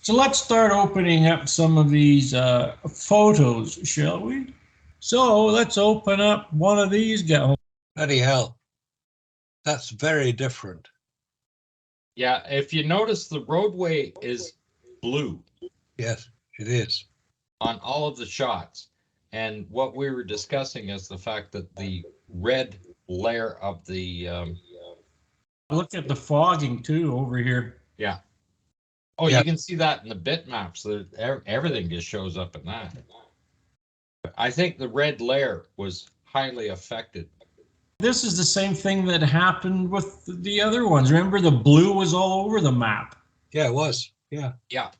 So let's start opening up some of these photos, shall we? So let's open up one of these guys. Bloody hell. That's very different. Yeah, if you notice, the roadway is blue. Yes, it is. On all of the shots. And what we were discussing is the fact that the red layer of the... Look at the fogging too over here. Yeah. Oh, Yeah. you can see that in the bitmaps. Everything just shows up in that. I think the red layer was highly affected. This is the same thing that happened with the other ones. Remember, the blue was all over the map. Yeah, it was. Yeah. Yeah.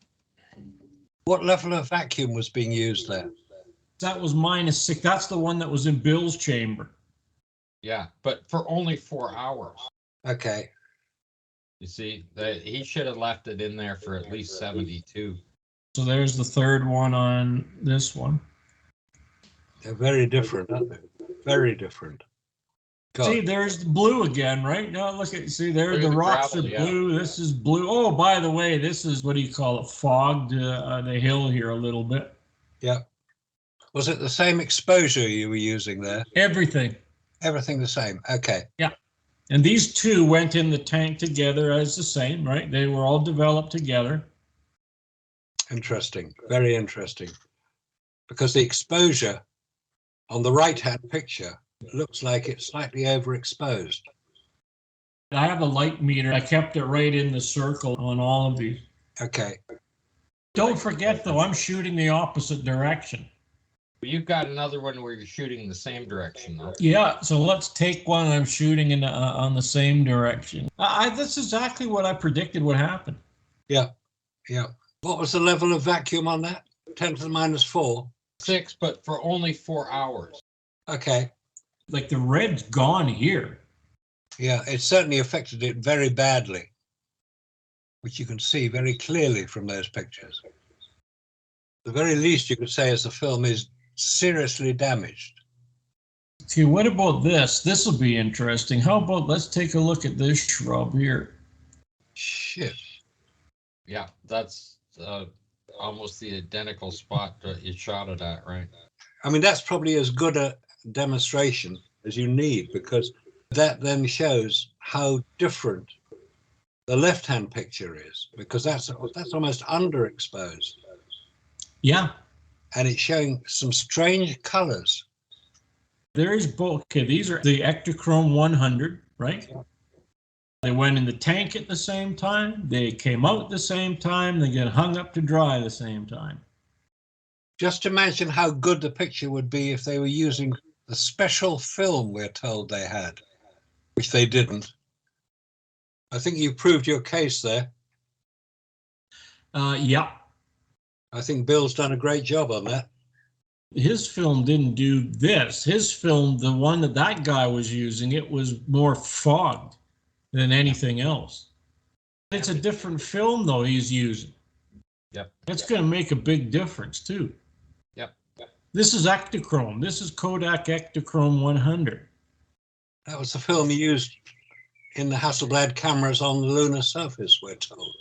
What level of vacuum was being used there? That was -6. That's the one that was in Bill's chamber. Yeah, but for only 4 hours. Okay. You see, that he should have left it in there for at least 72. So there's the third one on this one. They're very different, aren't they? Very different. God. See, there's the blue again, right? Now look at, see there, Look the at the rocks gravel, are yeah. blue. This is blue. Oh, by the way, this is, what do you call it? Fogged the hill here a little bit. Yeah. Was it the same exposure you were using there? Everything. Everything the same. Okay. Yeah. And these two went in the tank together as the same, right? They were all developed together. Interesting. Very interesting. Because the exposure on the right-hand picture looks like it's slightly overexposed. I have a light meter. I kept it right in the circle on all of these. Okay. Don't forget, though, I'm shooting the opposite direction. But you've got another one where you're shooting the same direction, though. Yeah, so let's take one I'm shooting in on the same direction. That's exactly what I predicted would happen. Yeah. Yeah. What was the level of vacuum on that? 10 to the -4? 6, but for only 4 hours. Okay. Like the red's gone here. Yeah, it certainly affected it very badly, which you can see very clearly from those pictures. The very least you could say is the film is seriously damaged. Okay, what about this? This will be interesting. How about, let's take a look at this shrub here. Shit. Yeah, that's almost the identical spot that you shot it at, right? I mean, that's probably as good a demonstration as you need, because that then shows how different the left-hand picture is, because that's almost underexposed. Yeah. And it's showing some strange colors. There is both. Okay, these are the Ektachrome 100, right? They went in the tank at the same time. They came out at the same time. They get hung up to dry at the same time. Just imagine how good the picture would be if they were using the special film we're told they had, which they didn't. I think you proved your case there. Yeah. I think Bill's done a great job on that. His film didn't do this. His film, the one that guy was using, it was more fogged than anything else. It's a different film, though, he's using. Yep. That's going to make a big difference, too. Yep. This is Ektachrome. This is Kodak Ektachrome 100. That was the film used in the Hasselblad cameras on the lunar surface, we're told.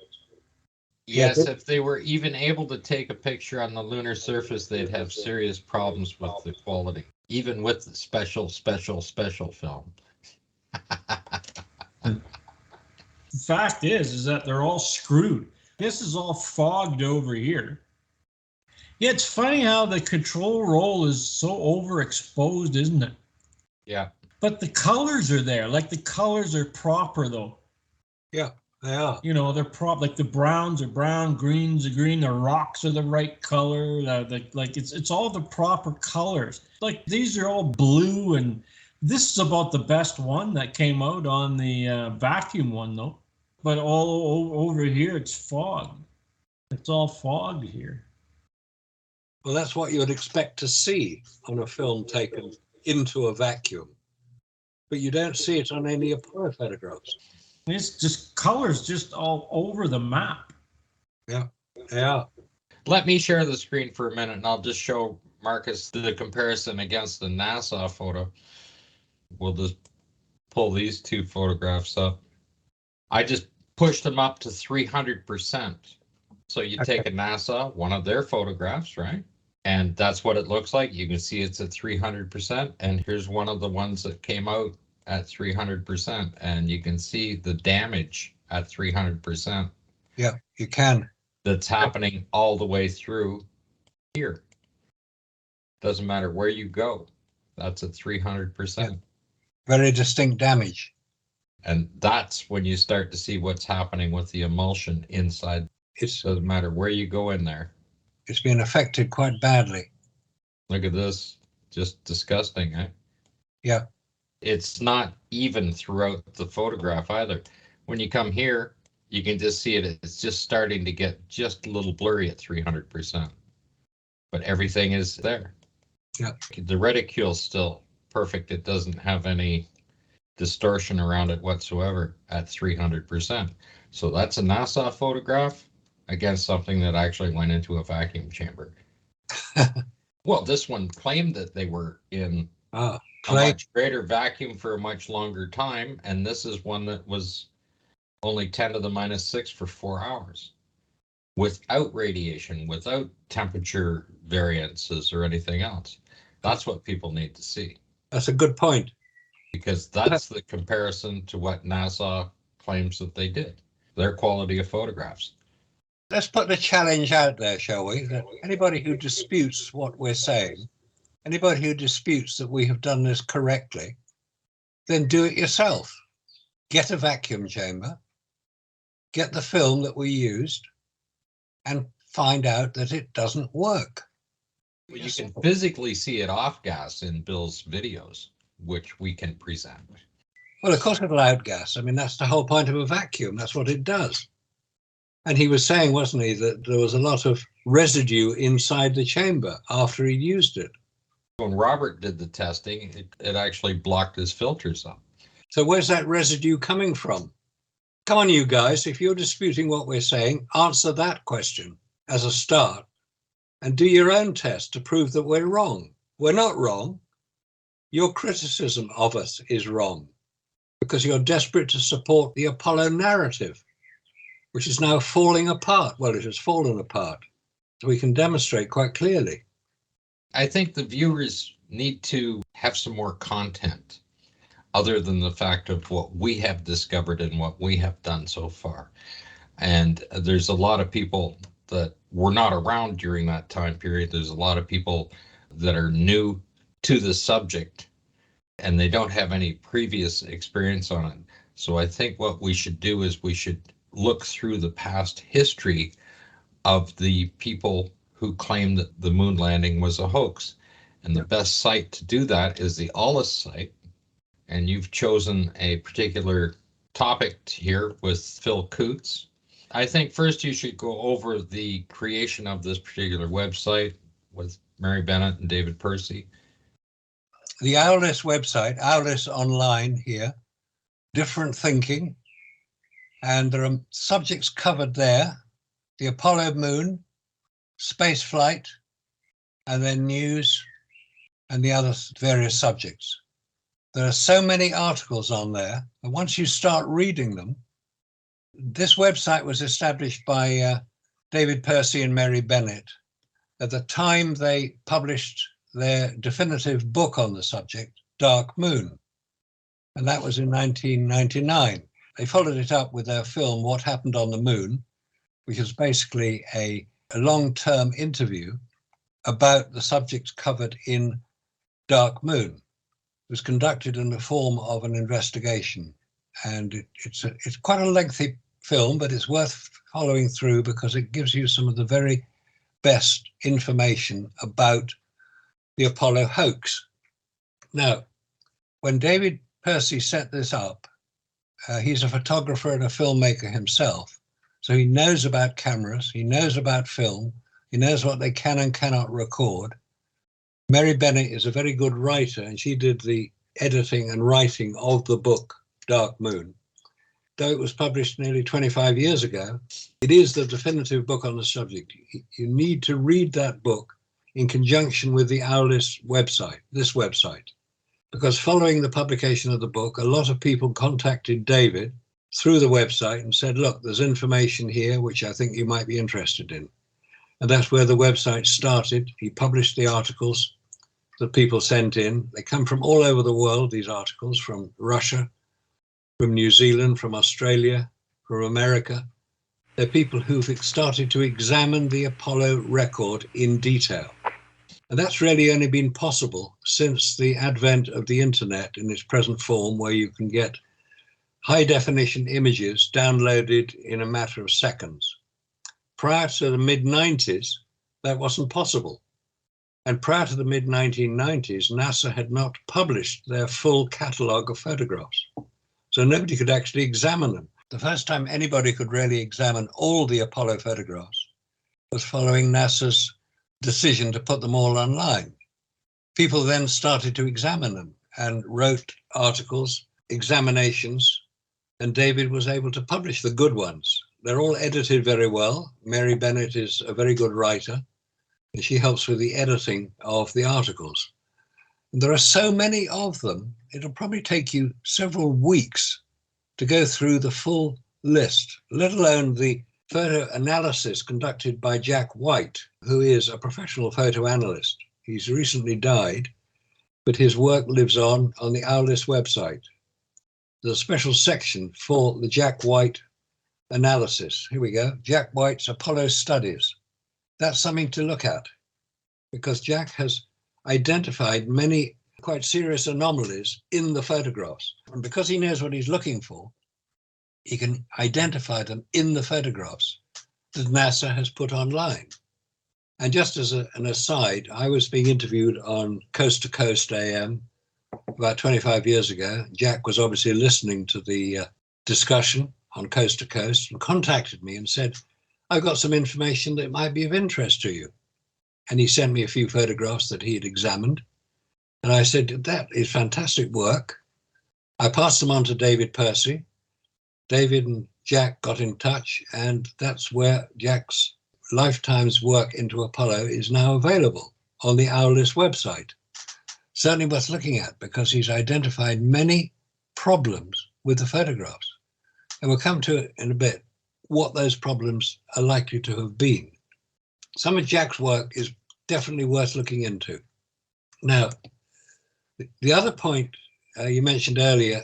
Yes, Yeah. if they were even able to take a picture on the lunar surface, they'd have serious problems with the quality, even with the special film. The fact is that they're all screwed. This is all fogged over here. Yeah, it's funny how the control roll is so overexposed, isn't it? Yeah. But the colors are there. Like, the colors are proper, though. Yeah, they are. You know, they're like the browns are brown, greens are green, the rocks are the right color. Like it's all the proper colors. Like, these are all blue, and this is about the best one that came out on the vacuum one, though. But all over here, it's fogged. It's all fogged here. Well, that's what you would expect to see on a film taken into a vacuum. But you don't see it on any Apollo photographs. It's just colors just all over the map. Yeah, they are. Let me share the screen for a minute, and I'll just show Marcus the comparison against the NASA photo. We'll just pull these two photographs up. I just pushed them up to 300%. So you take a NASA, one of their photographs, right? And that's what it looks like. You can see it's at 300%. And here's one of the ones that came out at 300%. And you can see the damage at 300%. Yeah, you can. That's happening all the way through here. Doesn't matter where you go. That's at 300%. Yeah. Very distinct damage. And that's when you start to see what's happening with the emulsion inside. It doesn't matter where you go in there. It's been affected quite badly. Look at this. Just disgusting, eh? Yeah. It's not even throughout the photograph either. When you come here, you can just see it. It's just starting to get just a little blurry at 300%. But everything is there. Yeah. The reticule's still perfect. It doesn't have any distortion around it whatsoever at 300%. So that's a NASA photograph against something that actually went into a vacuum chamber. Well, this one claimed that they were in a much greater vacuum for a much longer time, and this is one that was only 10 to the -6 for 4 hours without radiation, without temperature variances or anything else. That's what people need to see. That's a good point. Because that's the comparison to what NASA claims that they did, their quality of photographs. Let's put the challenge out there, shall we? That anybody who disputes what we're saying, anybody who disputes that we have done this correctly, then do it yourself. Get a vacuum chamber, get the film that we used, and find out that it doesn't work. Well, you can physically see it off gas in Bill's videos, which we can present. Well, of course it'll outgas. I mean, that's the whole point of a vacuum. That's what it does. And he was saying, wasn't he, that there was a lot of residue inside the chamber after he'd used it. When Robert did the testing, it actually blocked his filters up. So where's that residue coming from? Come on, you guys, if you're disputing what we're saying, answer that question as a start and do your own test to prove that we're wrong. We're not wrong. Your criticism of us is wrong because you're desperate to support the Apollo narrative, which is now falling apart. Well, it has fallen apart. So we can demonstrate quite clearly. I think the viewers need to have some more content other than the fact of what we have discovered and what we have done so far. And there's a lot of people that were not around during that time period. There's a lot of people that are new to the subject and they don't have any previous experience on it. So I think what we should do is we should look through the past history of the people who claimed that the moon landing was a hoax. And the best site to do that is the Aulis site. And you've chosen a particular topic here with Phil Coots. I think first you should go over the creation of this particular website with Mary Bennett and David Percy. The Aulis website, Aulis online here, different thinking. And there are subjects covered there, the Apollo moon, space flight, and then news and the other various subjects. There are so many articles on there, and once you start reading them, this website was established by David Percy and Mary Bennett at the time they published their definitive book on the subject, Dark Moon, and that was in 1999. They followed it up with their film, What Happened on the Moon, which is basically a long-term interview about the subjects covered in Dark Moon. It was conducted in the form of an investigation, and it's quite a lengthy film, but it's worth following through because it gives you some of the very best information about the Apollo hoax. Now, when David Percy set this up, he's a photographer and a filmmaker himself, so he knows about cameras, he knows about film, he knows what they can and cannot record. Mary Bennett is a very good writer, and she did the editing and writing of the book, Dark Moon. Though it was published nearly 25 years ago, it is the definitive book on the subject. You need to read that book in conjunction with the Aulis website, this website, because following the publication of the book, a lot of people contacted David through the website and said, look, there's information here which I think you might be interested in. And that's where the website started. He published the articles that people sent in. They come from all over the world, these articles, from Russia, from New Zealand, from Australia, from America. They're people who've started to examine the Apollo record in detail. And that's really only been possible since the advent of the internet in its present form, where you can get high definition images downloaded in a matter of seconds. Prior to the mid-90s, that wasn't possible. And prior to the mid-1990s, NASA had not published their full catalogue of photographs. So nobody could actually examine them. The first time anybody could really examine all the Apollo photographs was following NASA's decision to put them all online. People then started to examine them and wrote articles, examinations, and David was able to publish the good ones. They're all edited very well. Mary Bennett is a very good writer, and she helps with the editing of the articles. And there are so many of them, it'll probably take you several weeks to go through the full list, let alone the photo analysis conducted by Jack White, who is a professional photo analyst. He's recently died, but his work lives on the Aulis website. There's a special section for the Jack White analysis. Here we go. Jack White's Apollo studies. That's something to look at, because Jack has identified many quite serious anomalies in the photographs. And because he knows what he's looking for, he can identify them in the photographs that NASA has put online. And just as an aside, I was being interviewed on Coast to Coast AM about 25 years ago. Jack was obviously listening to the discussion on Coast to Coast and contacted me and said, I've got some information that might be of interest to you. And he sent me a few photographs that he had examined. And I said, that is fantastic work. I passed them on to David Percy. David and Jack got in touch, and that's where Jack's lifetime's work into Apollo is now available on the Aulis website. Certainly worth looking at, because he's identified many problems with the photographs. And we'll come to it in a bit, what those problems are likely to have been. Some of Jack's work is definitely worth looking into. Now, the other point you mentioned earlier,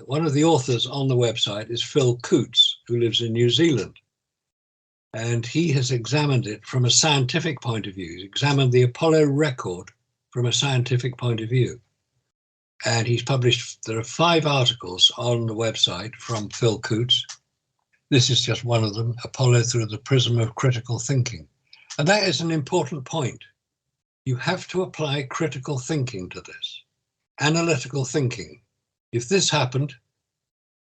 one of the authors on the website is Phil Coots, who lives in New Zealand. And he has examined it from a scientific point of view. He's examined the Apollo record from a scientific point of view. And he's published, there are 5 articles on the website from Phil Coots. This is just one of them, Apollo through the prism of critical thinking. And that is an important point. You have to apply critical thinking to this, analytical thinking. If this happened,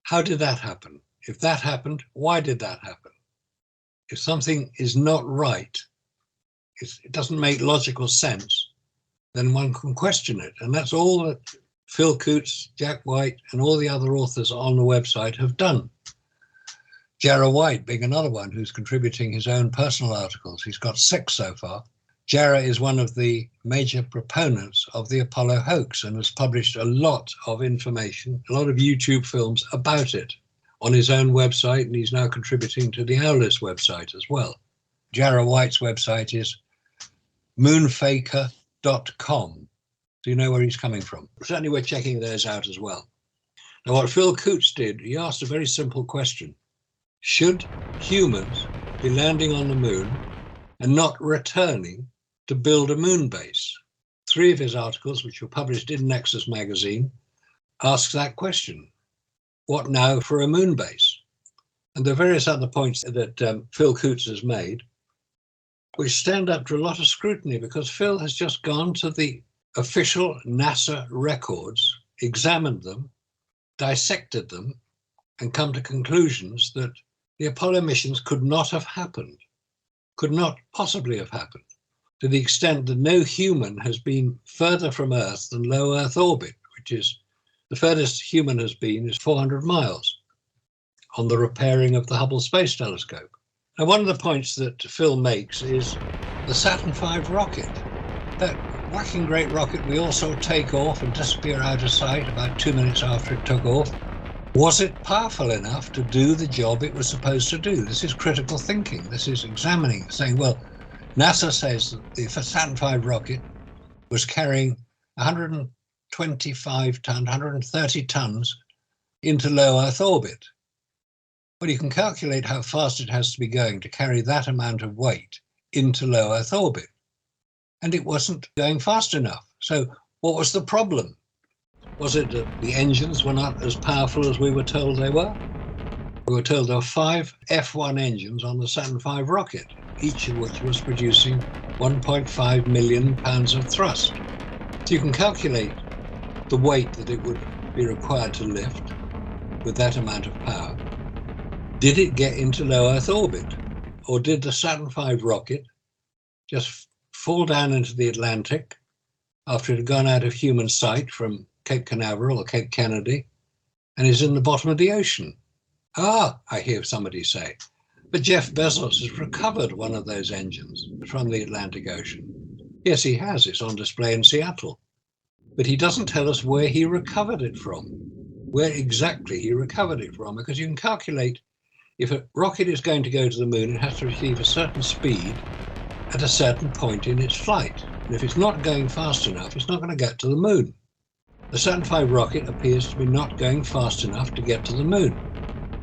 how did that happen? If that happened, why did that happen? If something is not right, it doesn't make logical sense, then one can question it. And that's all that Phil Coots, Jack White, and all the other authors on the website have done. Jarrah White being another one who's contributing his own personal articles. He's got 6 so far. Jarrah is one of the major proponents of the Apollo hoax and has published a lot of information, a lot of YouTube films about it on his own website, and he's now contributing to the Aulis website as well. Jarrah White's website is moonfaker.com. So you know where he's coming from. Certainly we're checking those out as well. Now what Phil Coots did, he asked a very simple question. Should humans be landing on the moon and not returning to build a moon base? 3 of his articles, which were published in NEXUS Magazine, ask that question. What now for a moon base? And there are various other points that Phil Coots has made, which stand up to a lot of scrutiny, because Phil has just gone to the official NASA records, examined them, dissected them, and come to conclusions that the Apollo missions could not have happened, could not possibly have happened, to the extent that no human has been further from Earth than low Earth orbit, which is the furthest human has been is 400 miles on the repairing of the Hubble Space Telescope. Now, one of the points that Phil makes is the Saturn V rocket. That whacking great rocket we all saw take off and disappear out of sight about 2 minutes after it took off. Was it powerful enough to do the job it was supposed to do? This is critical thinking. This is examining, saying, well, NASA says that the Saturn V rocket was carrying 125 tons, 130 tons into low Earth orbit. Well, you can calculate how fast it has to be going to carry that amount of weight into low Earth orbit. And it wasn't going fast enough. So what was the problem? Was it that the engines were not as powerful as we were told they were? We were told there were 5 F1 engines on the Saturn V rocket, each of which was producing 1.5 million pounds of thrust. So you can calculate the weight that it would be required to lift with that amount of power. Did it get into low Earth orbit? Or did the Saturn V rocket just fall down into the Atlantic after it had gone out of human sight from Cape Canaveral or Cape Kennedy and is in the bottom of the ocean? Ah, I hear somebody say, but Jeff Bezos has recovered one of those engines from the Atlantic Ocean. Yes, he has. It's on display in Seattle. But he doesn't tell us where he recovered it from, where exactly he recovered it from, because you can calculate if a rocket is going to go to the moon, it has to achieve a certain speed at a certain point in its flight. And if it's not going fast enough, it's not going to get to the moon. The Saturn V rocket appears to be not going fast enough to get to the moon.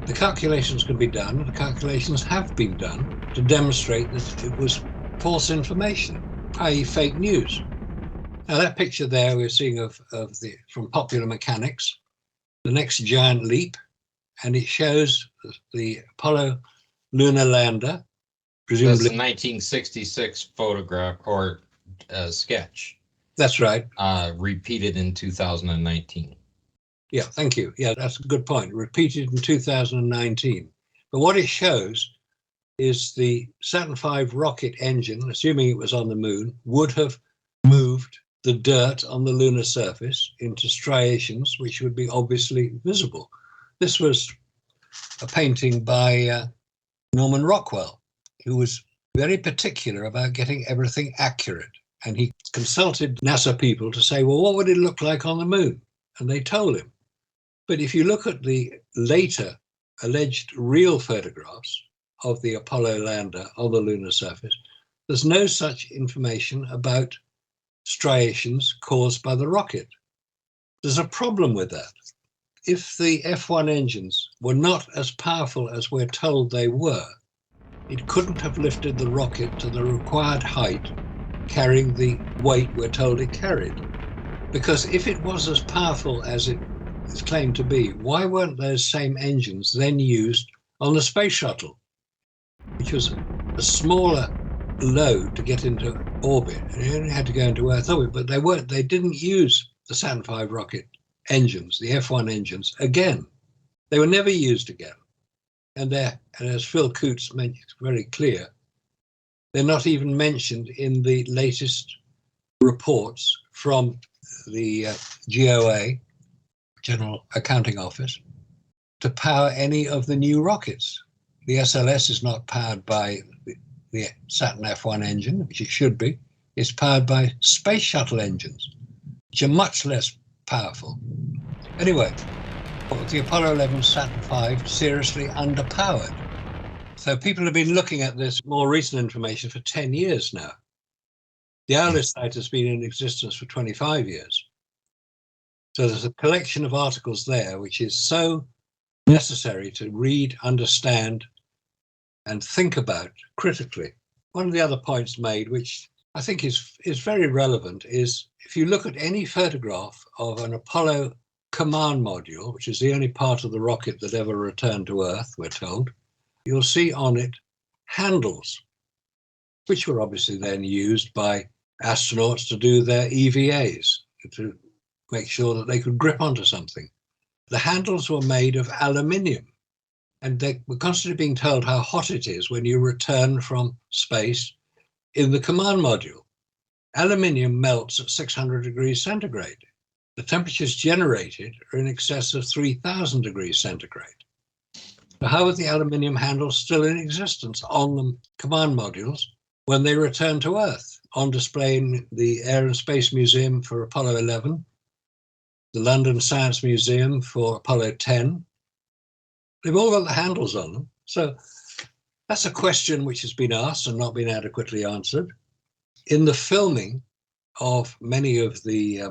The calculations can be done, the calculations have been done to demonstrate that it was false information, i.e. fake news. Now that picture there we're seeing from Popular Mechanics, the next giant leap, and it shows the Apollo lunar lander, presumably. That's a 1966 photograph or sketch. That's right. Repeated in 2019. Yeah, thank you. Yeah, that's a good point. Repeated in 2019. But what it shows is the Saturn V rocket engine, assuming it was on the moon, would have moved the dirt on the lunar surface into striations, which would be obviously visible. This was a painting by Norman Rockwell, who was very particular about getting everything accurate. And he consulted NASA people to say, well, what would it look like on the moon? And they told him. But if you look at the later alleged real photographs of the Apollo lander on the lunar surface, there's no such information about striations caused by the rocket. There's a problem with that. If the F1 engines were not as powerful as we're told they were, it couldn't have lifted the rocket to the required height, carrying the weight we're told it carried. Because if it was as powerful as it is claimed to be, why weren't those same engines then used on the space shuttle, which was a smaller load to get into orbit? And it only had to go into Earth orbit, but they didn't use the Saturn V rocket engines, the F1 engines, again. They were never used again. And as Phil Coots made very clear, they're not even mentioned in the latest reports from the GOA, General Accounting Office, to power any of the new rockets. The SLS is not powered by the Saturn F1 engine, which it should be. It's powered by space shuttle engines, which are much less powerful. Anyway, the Apollo 11 Saturn V seriously underpowered. So people have been looking at this more recent information for 10 years now. The Aulis site has been in existence for 25 years. So there's a collection of articles there which is so necessary to read, understand, and think about critically. One of the other points made, which I think is very relevant, is if you look at any photograph of an Apollo command module, which is the only part of the rocket that ever returned to Earth, we're told, you'll see on it handles, which were obviously then used by astronauts to do their EVAs, to make sure that they could grip onto something. The handles were made of aluminium, and they were constantly being told how hot it is when you return from space in the command module. Aluminium melts at 600 degrees centigrade. The temperatures generated are in excess of 3,000 degrees centigrade. So how are the aluminium handles still in existence on the command modules when they return to Earth? On display in the Air and Space Museum for Apollo 11, the London Science Museum for Apollo 10, They've all got the handles on them. So that's a question which has been asked and not been adequately answered. In the filming of many of the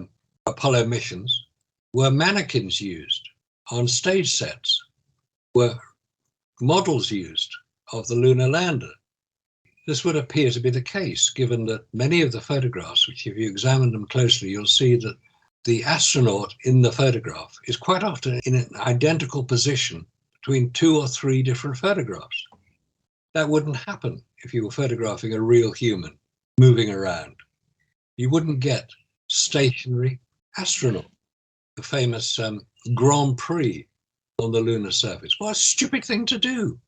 Apollo missions, were mannequins used on stage sets, were models used of the lunar lander. This would appear to be the case, given that many of the photographs, which if you examine them closely, you'll see that the astronaut in the photograph is quite often in an identical position between 2 or 3 different photographs. That wouldn't happen if you were photographing a real human moving around. You wouldn't get stationary astronaut, the famous Grand Prix on the lunar surface. What a stupid thing to do.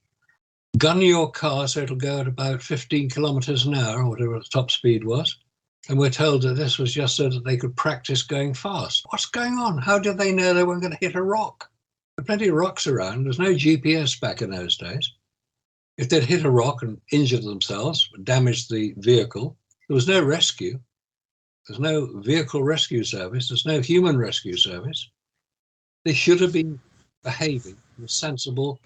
Gun your car so it'll go at about 15 kilometers an hour, or whatever the top speed was. And we're told that this was just so that they could practice going fast. What's going on? How did they know they weren't going to hit a rock? There are plenty of rocks around. There's no GPS back in those days. If they'd hit a rock and injured themselves, damaged the vehicle, there was no rescue. There's no vehicle rescue service. There's no human rescue service. They should have been behaving in a sensible,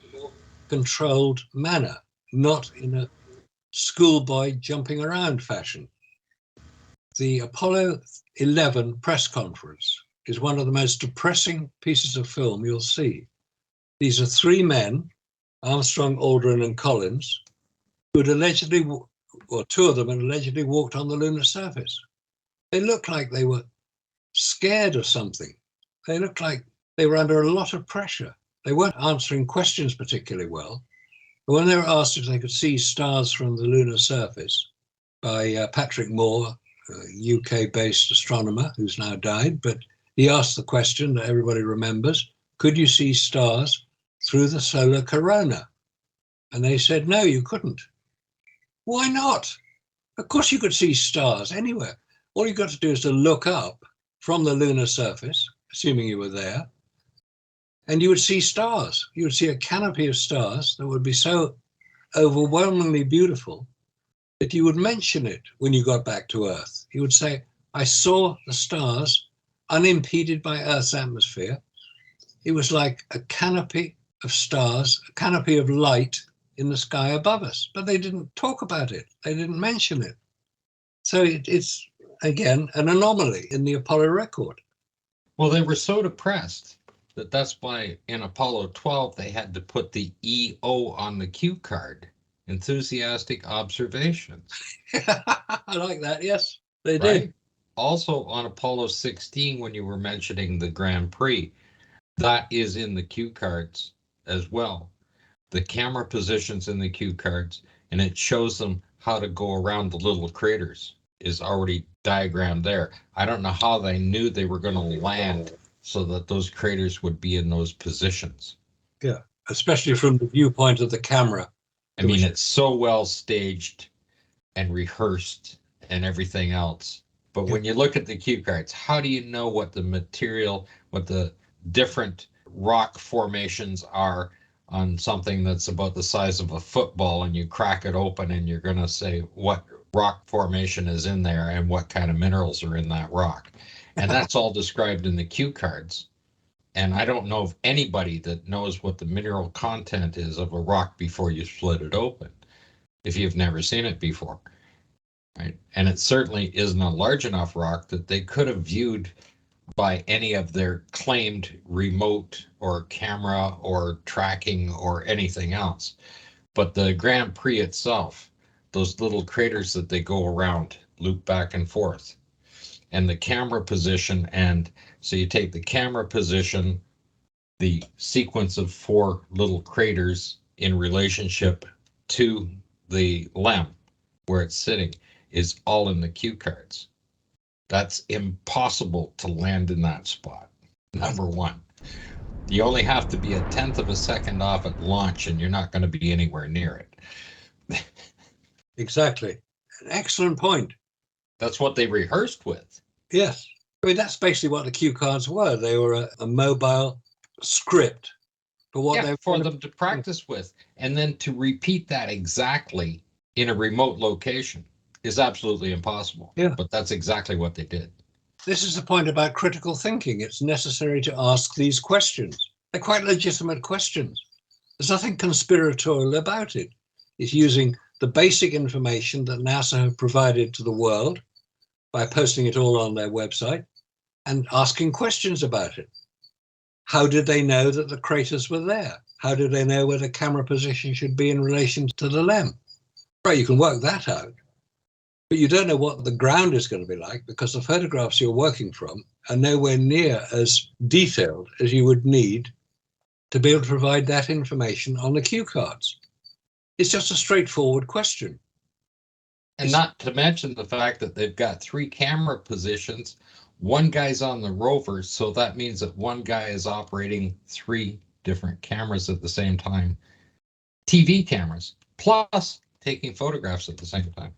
controlled manner, not in a schoolboy jumping around fashion. The Apollo 11 press conference is one of the most depressing pieces of film you'll see. These are 3 men, Armstrong, Aldrin, and Collins, who had allegedly, or 2 of them had allegedly walked on the lunar surface. They looked like they were scared of something. They looked like they were under a lot of pressure. They weren't answering questions particularly well. But when they were asked if they could see stars from the lunar surface by Patrick Moore, a UK-based astronomer who's now died, but he asked the question that everybody remembers, could you see stars through the solar corona? And they said, no, you couldn't. Why not? Of course you could see stars anywhere. All you've got to do is to look up from the lunar surface, assuming you were there, and you would see stars. You would see a canopy of stars that would be so overwhelmingly beautiful that you would mention it when you got back to Earth. You would say, I saw the stars unimpeded by Earth's atmosphere. It was like a canopy of stars, a canopy of light in the sky above us. But they didn't talk about it. They didn't mention it. So it's, again, an anomaly in the Apollo record. Well, they were so depressed that's why in Apollo 12 they had to put the EO on the cue card, enthusiastic observations. I like that, yes, they Right? did. Also on Apollo 16, when you were mentioning the Grand Prix, that is in the cue cards as well. The camera positions in the cue cards, and it shows them how to go around the little craters is already diagrammed there. I don't know how they knew they were going to land so that those craters would be in those positions. Yeah, especially from the viewpoint of the camera. I mean, it's so well staged and rehearsed and everything else. But when you look at the cue cards, how do you know what the material, what the different rock formations are on something that's about the size of a football, and you crack it open and you're going to say what rock formation is in there and what kind of minerals are in that rock? And that's all described in the cue cards. And I don't know of anybody that knows what the mineral content is of a rock before you split it open, if you've never seen it before. Right? And it certainly isn't a large enough rock that they could have viewed by any of their claimed remote or camera or tracking or anything else. But the Grand Prix itself, those little craters that they go around, loop back and forth, and the camera position, and so you take the camera position, the sequence of 4 little craters in relationship to the LEM where it's sitting is all in the cue cards. That's impossible to land in that spot, number one. You only have to be 1/10 of a second off at launch, and you're not going to be anywhere near it. Exactly. An excellent point. That's what they rehearsed with. Yes. I mean, that's basically what the cue cards were. They were a mobile script for what they for them to practice with. And then to repeat that exactly in a remote location is absolutely impossible. Yeah. But that's exactly what they did. This is the point about critical thinking. It's necessary to ask these questions. They're quite legitimate questions. There's nothing conspiratorial about it. It's using the basic information that NASA have provided to the world by posting it all on their website and asking questions about it. How did they know that the craters were there? How did they know where the camera position should be in relation to the LEM? Right, you can work that out, but you don't know what the ground is going to be like because the photographs you're working from are nowhere near as detailed as you would need to be able to provide that information on the cue cards. It's just a straightforward question. And not to mention the fact that they've got 3 camera positions. One guy's on the rover, so that means that one guy is operating 3 different cameras at the same time. TV cameras, plus taking photographs at the same time.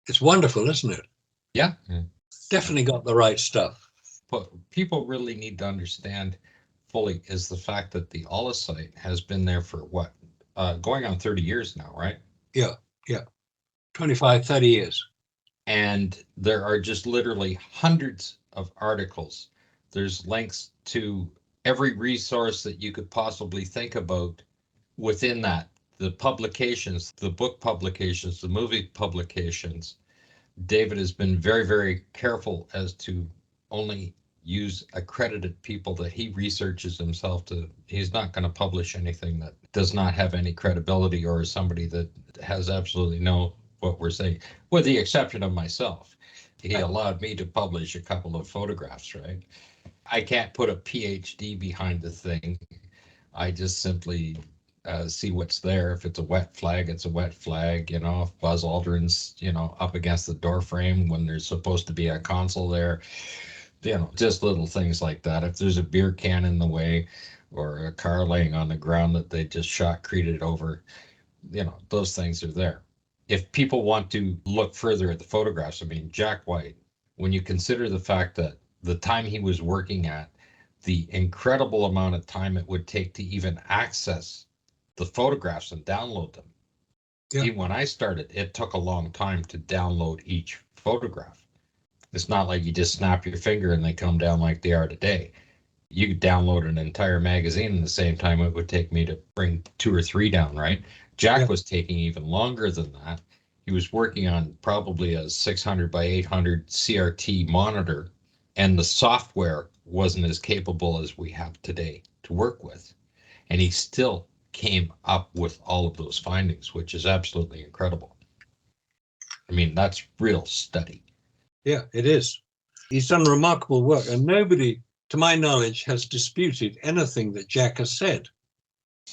It's wonderful, isn't it? Yeah. Definitely got the right stuff. What people really need to understand fully is the fact that the Aulis site has been there for what? Going on 30 years now, right? Yeah. 25, 30 years. And there are just literally hundreds of articles. There's links to every resource that you could possibly think about within that. The publications, the book publications, the movie publications. David has been very, very careful as to only use accredited people that he researches himself to. He's not going to publish anything that does not have any credibility or is somebody that has absolutely no what we're saying, with the exception of myself. He allowed me to publish a couple of photographs, right? I can't put a PhD behind the thing. I just simply see what's there. If it's a wet flag, it's a wet flag. You know, if Buzz Aldrin's, up against the door frame when there's supposed to be a console there, just little things like that. If there's a beer can in the way or a car laying on the ground that they just shotcreted over, those things are there. If people want to look further at the photographs, I mean, Jack White, when you consider the fact that the time he was working at, the incredible amount of time it would take to even access the photographs and download them. Yeah. Even when I started, it took a long time to download each photograph. It's not like you just snap your finger and they come down like they are today. You could download an entire magazine in the same time it would take me to bring 2 or 3 down, right? Jack was taking even longer than that. He was working on probably a 600 by 800 CRT monitor, and the software wasn't as capable as we have today to work with. And he still came up with all of those findings, which is absolutely incredible. I mean, that's real study. Yeah, it is. He's done remarkable work, and nobody, to my knowledge, has disputed anything that Jack has said.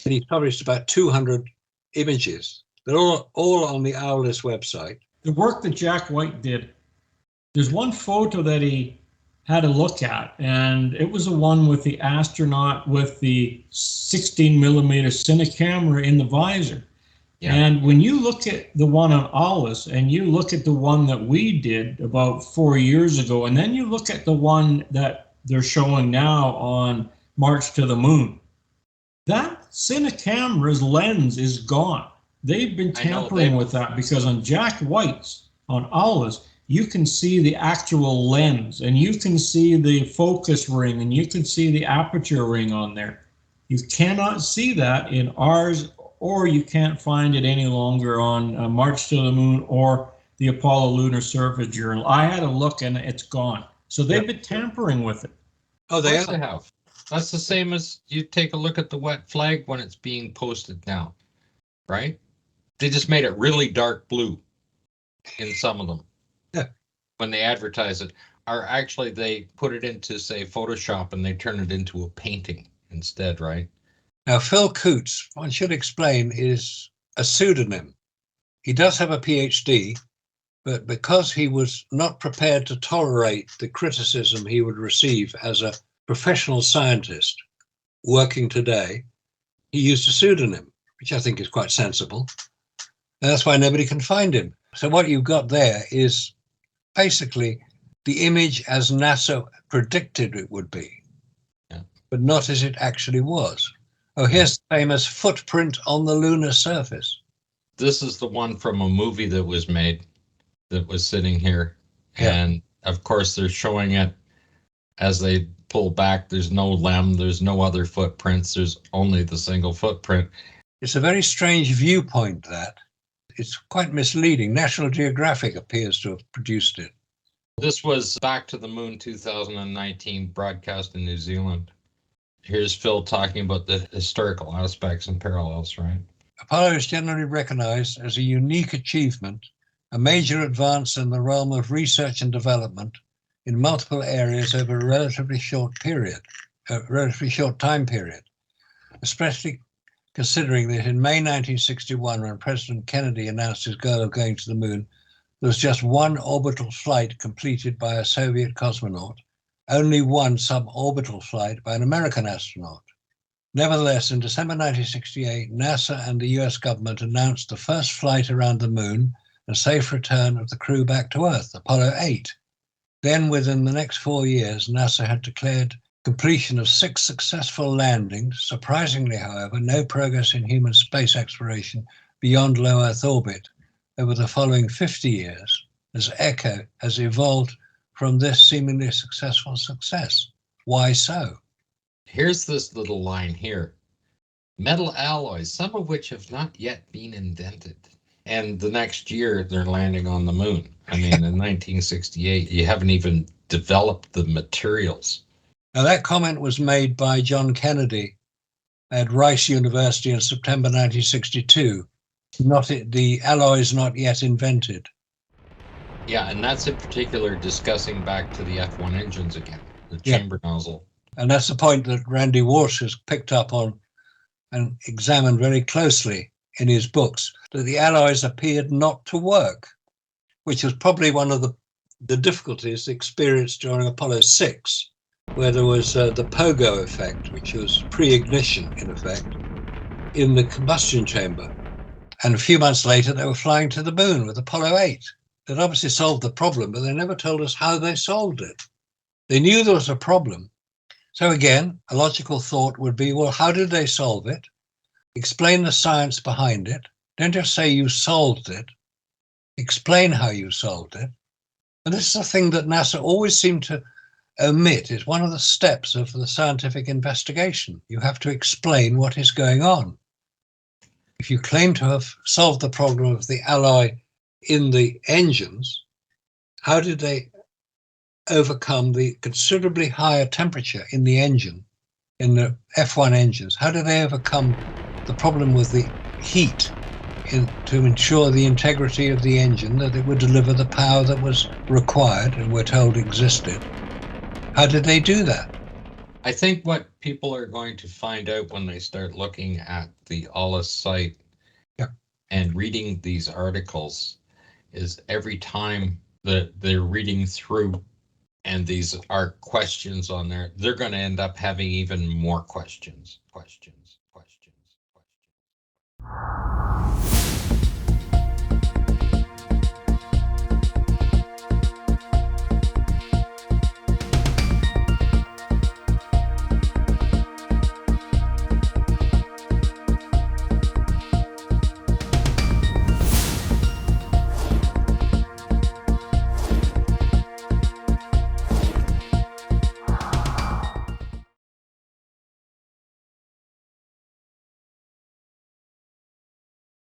And he's published about 200 images. They're all on the Aulis website. The work that Jack White did, there's one photo that he had a look at, and it was the one with the astronaut with the 16 millimeter cine camera in the visor. Yeah. And when you look at the one on Aulis and you look at the one that we did about 4 years ago, and then you look at the one that they're showing now on March to the Moon, that cine camera's lens is gone. They've been tampering with that because on Jack White's, on Aulis, you can see the actual lens and you can see the focus ring and you can see the aperture ring on there. You cannot see that in ours, or you can't find it any longer on March to the Moon or the Apollo Lunar Surface Journal. I had a look and it's gone. So they've been tampering with it. Oh, they have. That's the same as you take a look at the wet flag when it's being posted now, right? They just made it really dark blue in some of them. Yeah. When they advertise it, or actually they put it into, say, Photoshop and they turn it into a painting instead, right? Now, Phil Coots, one should explain, is a pseudonym. He does have a PhD, but because he was not prepared to tolerate the criticism he would receive as a professional scientist working today, he used a pseudonym, which I think is quite sensible. And that's why nobody can find him. So what you've got there is basically the image as NASA predicted it would be, but not as it actually was. Oh, here's the famous footprint on the lunar surface. This is the one from a movie that was made that was sitting here. Yeah. And of course, they're showing it as they pull back, there's no LEM, there's no other footprints, there's only the single footprint. It's a very strange viewpoint, that. It's quite misleading. National Geographic appears to have produced it. This was Back to the Moon 2019, broadcast in New Zealand. Here's Phil talking about the historical aspects and parallels, right? Apollo is generally recognized as a unique achievement, a major advance in the realm of research and development in multiple areas over a relatively short time period, especially considering that in May 1961, when President Kennedy announced his goal of going to the moon, there was just one orbital flight completed by a Soviet cosmonaut, only one suborbital flight by an American astronaut. Nevertheless, in December 1968, NASA and the US government announced the first flight around the moon and safe return of the crew back to Earth, Apollo 8. Then, within the next 4 years, NASA had declared completion of 6 successful landings. Surprisingly, however, no progress in human space exploration beyond low Earth orbit over the following 50 years, as ECHO has evolved from this seemingly successful success. Why so? Here's this little line here. Metal alloys, some of which have not yet been invented. And the next year, they're landing on the moon. I mean, in 1968, you haven't even developed the materials. Now, that comment was made by John Kennedy at Rice University in September 1962. The alloys not yet invented. Yeah, and that's in particular discussing back to the F1 engines again, the chamber nozzle. And that's the point that Randy Walsh has picked up on and examined very closely in his books, that the alloys appeared not to work, which was probably one of the difficulties experienced during Apollo 6, where there was the pogo effect, which was pre-ignition, in effect, in the combustion chamber. And a few months later, they were flying to the moon with Apollo 8. That obviously solved the problem, but they never told us how they solved it. They knew there was a problem. So again, a logical thought would be, well, how did they solve it? Explain the science behind it. Don't just say you solved it. Explain how you solved it. And this is a thing that NASA always seemed to omit. It's one of the steps of the scientific investigation. You have to explain what is going on. If you claim to have solved the problem of the alloy in the engines, how did they overcome the considerably higher temperature in the engine, in the F1 engines? How did they overcome the problem with the heat to ensure the integrity of the engine, that it would deliver the power that was required and we're told existed? How did they do that? I think what people are going to find out when they start looking at the Aulis site and reading these articles is every time that they're reading through and these are questions on there, they're going to end up having even more questions.